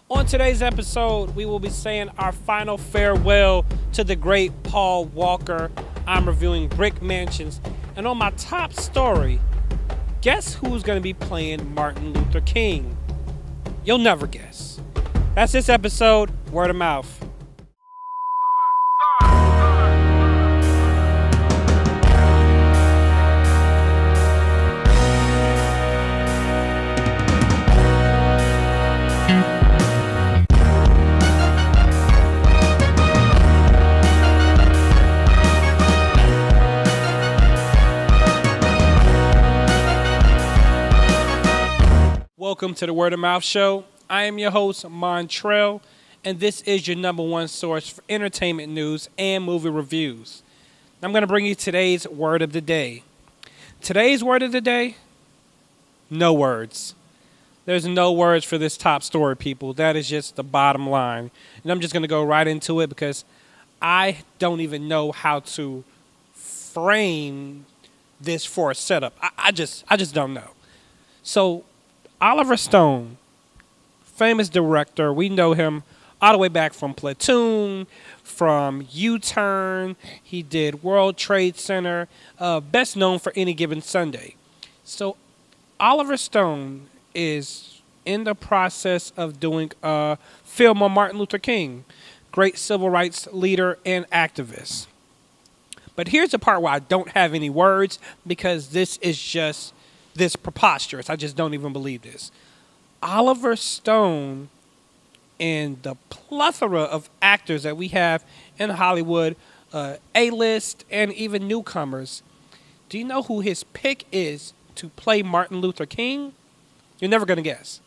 On today's episode, we will be saying our final farewell to the great Paul Walker. I'm reviewing Brick Mansions. And on my top story, guess who's going to be playing Martin Luther King? You'll never guess. That's this episode, word of mouth. Welcome to the Word of Mouth Show. I am your host, Montrel, and this is your number one source for entertainment news and movie reviews. I'm going to bring you today's word of the day. Today's word of the day? No words. There's no words for this top story, people. That is just the bottom line. And I'm just going to go right into it because I don't even know how to frame this for a setup. I just don't know. So, Oliver Stone, famous director. We know him all the way back from Platoon, from U-Turn. He did World Trade Center, best known for Any Given Sunday. So Oliver Stone is in the process of doing a film on Martin Luther King, great civil rights leader and activist. But here's the part where I don't have any words because this is just this preposterous. I just don't even believe this. Oliver Stone and the plethora of actors that we have in Hollywood, A-list and even newcomers. Do you know who his pick is to play Martin Luther King? You're never going to guess.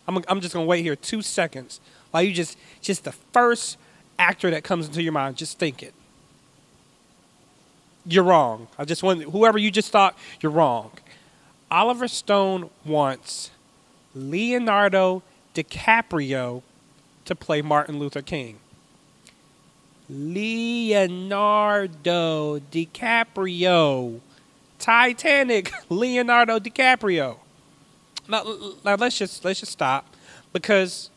I'm just going to wait here 2 seconds while you just the first actor that comes into your mind, just think it. You're wrong. I just want whoever you just thought, you're wrong. Oliver Stone wants Leonardo DiCaprio to play Martin Luther King. Leonardo DiCaprio. Titanic, Leonardo DiCaprio. Now let's just stop because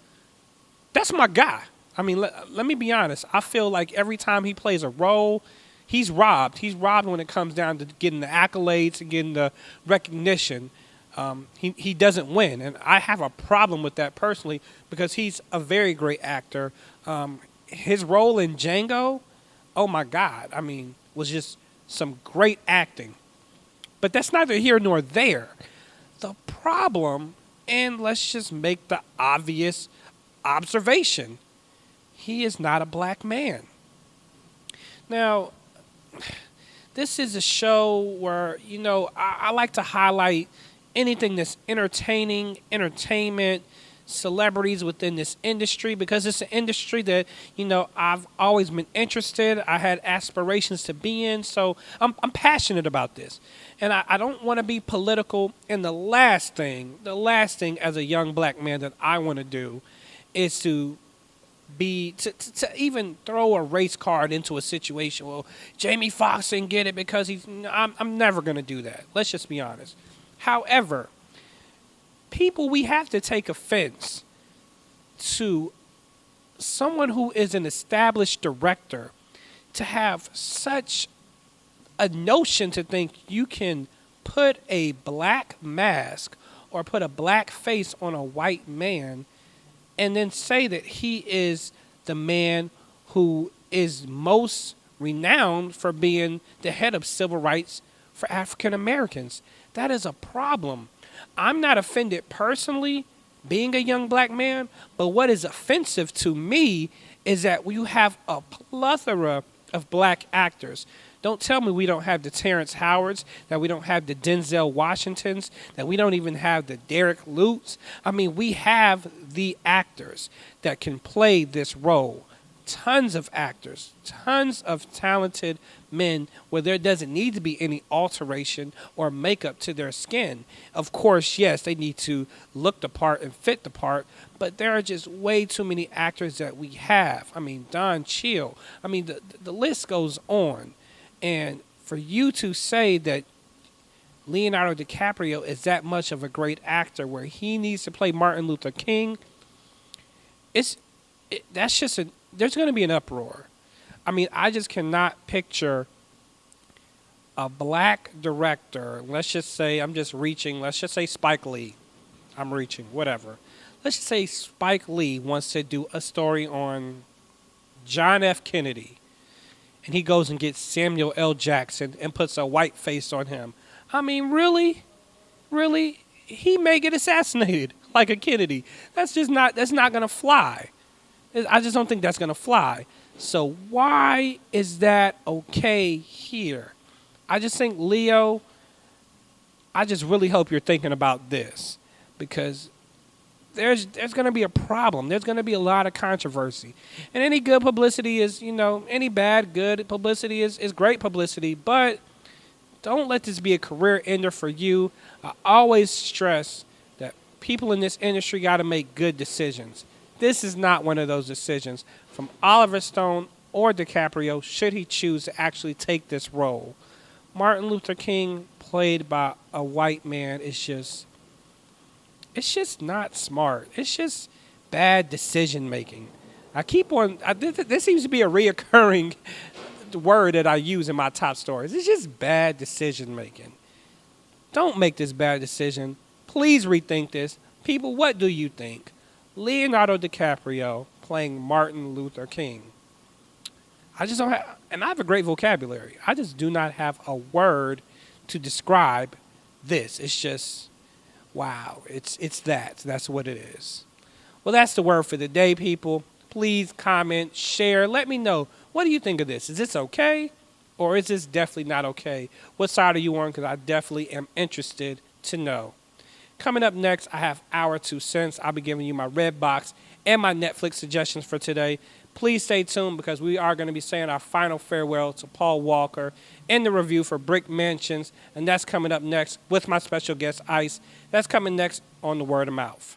that's my guy. I mean, let me be honest. I feel like every time he plays a role, he's robbed. He's robbed when it comes down to getting the accolades and getting the recognition. He doesn't win. And I have a problem with that personally because he's a very great actor. His role in Django, oh my God, I mean, was just some great acting. But that's neither here nor there. The problem, and let's just make the obvious observation, he is not a black man. Now, this is a show where, I like to highlight anything that's entertaining, entertainment, celebrities within this industry because it's an industry that, I've always been interested. I had aspirations to be in, so I'm passionate about this. And I don't want to be political. And the last thing as a young black man that I want to do is to even throw a race card into a situation. Well, Jamie Foxx didn't get it because I'm never going to do that. Let's just be honest. However, we have to take offense to someone who is an established director to have such a notion to think you can put a black mask or put a black face on a white man and then say that he is the man who is most renowned for being the head of civil rights for African Americans. That is a problem. I'm not offended personally being a young black man, but what is offensive to me is that you have a plethora of black actors. Don't tell me we don't have the Terrence Howards, that we don't have the Denzel Washingtons, that we don't even have the Derek Lutes. I mean, we have the actors that can play this role. Tons of actors, tons of talented men where there doesn't need to be any alteration or makeup to their skin. Of course, yes, they need to look the part and fit the part, but there are just way too many actors that we have. I mean, Don Cheadle. I mean, the list goes on. And for you to say that Leonardo DiCaprio is that much of a great actor where he needs to play Martin Luther King, it's that's just there's going to be an uproar. I mean, I just cannot picture a black director. Let's just say I'm just reaching. Let's just say Spike Lee. I'm reaching, whatever. Let's just say Spike Lee wants to do a story on John F. Kennedy, and he goes and gets Samuel L. Jackson and puts a white face on him. I mean, really? Really? He may get assassinated like a Kennedy. That's not going to fly. I just don't think that's going to fly. So why is that okay here? I just think, Leo, I just really hope you're thinking about this, because there's going to be a problem. There's going to be a lot of controversy. And any good publicity is, any bad, good publicity is great publicity. But don't let this be a career ender for you. I always stress that people in this industry got to make good decisions. This is not one of those decisions from Oliver Stone or DiCaprio, should he choose to actually take this role. Martin Luther King, played by a white man, it's just not smart. It's just bad decision making. This seems to be a reoccurring word that I use in my top stories. It's just bad decision making. Don't make this bad decision. Please rethink this. People, what do you think? Leonardo DiCaprio playing Martin Luther King. I just don't have, and I have a great vocabulary. I just do not have a word to describe this. It's just, wow. That's what it is. Well, that's the word for the day, people. Please comment, share. Let me know. What do you think of this? Is this okay? Or is this definitely not okay? What side are you on? Because I definitely am interested to know. Coming up next, I have Our 2 Cents. I'll be giving you my Redbox and my Netflix suggestions for today. Please stay tuned, because we are going to be saying our final farewell to Paul Walker in the review for Brick Mansions. And that's coming up next with my special guest, Ice. That's coming next on The Word of Mouth.